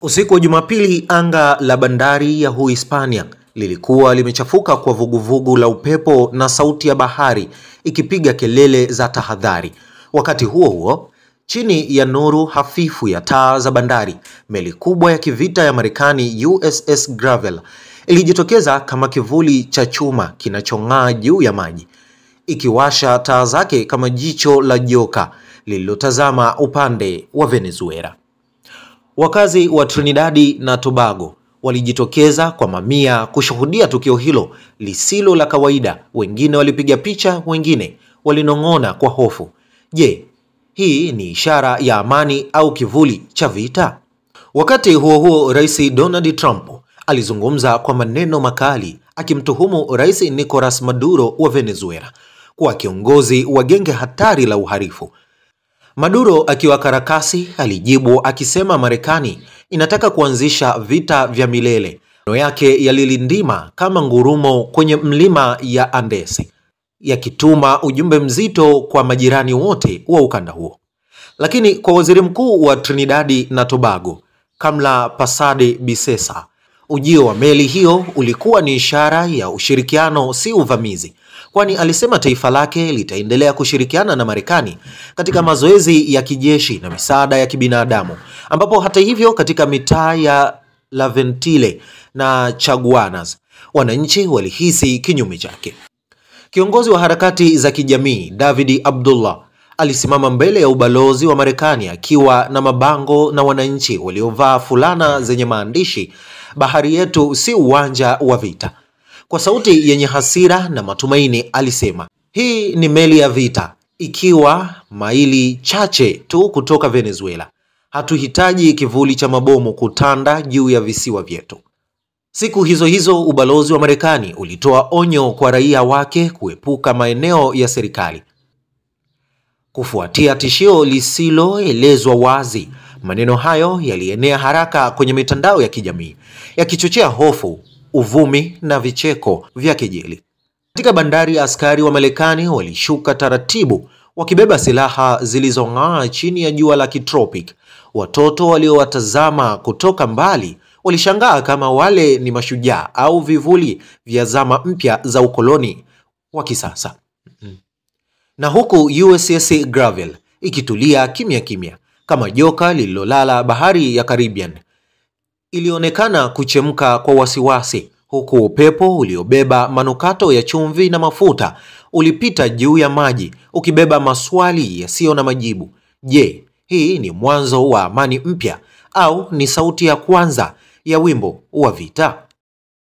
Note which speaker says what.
Speaker 1: Usiku wa Jumapili, anga la bandari ya Uhispania lilikuwa limechafuka kwa vuguvugu la upepo na sauti ya bahari ikipiga kelele za tahadhari. Wakati huo huo, chini ya nuru hafifu ya taa za bandari, meli kubwa ya kivita ya Marekani USS Gravel ilijitokeza kama kivuli cha chuma kinachong'aa juu ya maji, ikiwasha taa zake kama jicho la joka lililotazama upande wa Venezuela. Wakazi wa Trinidad na Tobago walijitokeza kwa mamia kushuhudia tukio hilo lisilo la kawaida. Wengine walipiga picha, wengine walinong'ona kwa hofu. Je, hii ni ishara ya amani au kivuli cha vita? Wakati huo huo, Rais Donald Trump alizungumza kwa maneno makali akimtuhumu Rais Nicolas Maduro wa Venezuela kuwa kiongozi wa genge hatari la uhalifu. Maduro akiwa Karakasi alijibu akisema Marekani inataka kuanzisha vita vya milele. Maneno yake yalilindima kama ngurumo kwenye mlima ya Andes, yakituma ujumbe mzito kwa majirani wote wa ukanda huo. Lakini kwa waziri mkuu wa Trinidad na Tobago, Kamla Pasade Bisesa, ujio wa meli hiyo ulikuwa ni ishara ya ushirikiano, si uvamizi, kwani alisema taifa lake litaendelea kushirikiana na Marekani katika mazoezi ya kijeshi na misaada ya kibinadamu, ambapo hata hivyo katika mitaa ya La Ventile na Chaguanas wananchi walihisi kinyume chake. Kiongozi wa harakati za kijamii David Abdullah alisimama mbele ya ubalozi wa Marekani akiwa na mabango na wananchi waliovaa fulana zenye maandishi "Bahari yetu si uwanja wa vita". Kwa sauti yenye hasira na matumaini alisema, hii ni meli ya vita, ikiwa maili chache tu kutoka Venezuela. Hatuhitaji kivuli cha mabomu kutanda juu ya visiwa vyetu. Siku hizo hizo, ubalozi wa Marekani ulitoa onyo kwa raia wake kuepuka maeneo ya serikali. Kufuatia tishio lisiloelezwa wazi, maneno hayo yalienea haraka kwenye mitandao ya kijamii, yakichochea hofu, uvumi na vicheko vya kejeli. Katika bandari, askari wa Marekani walishuka taratibu wakibeba silaha zilizong'aa chini ya jua la kitropiki. Watoto waliowatazama kutoka mbali walishangaa kama wale ni mashujaa au vivuli vya zama mpya za ukoloni wa kisasa. Na huku USS Gravel ikitulia kimya kimya kama joka lililolala bahari ya Caribbean, ilionekana kuchemka kwa wasiwasi, huku upepo uliobeba manukato ya chumvi na mafuta ulipita juu ya maji ukibeba maswali yasiyo na majibu. Je, hii ni mwanzo wa amani mpya au ni sauti ya kwanza ya wimbo wa vita?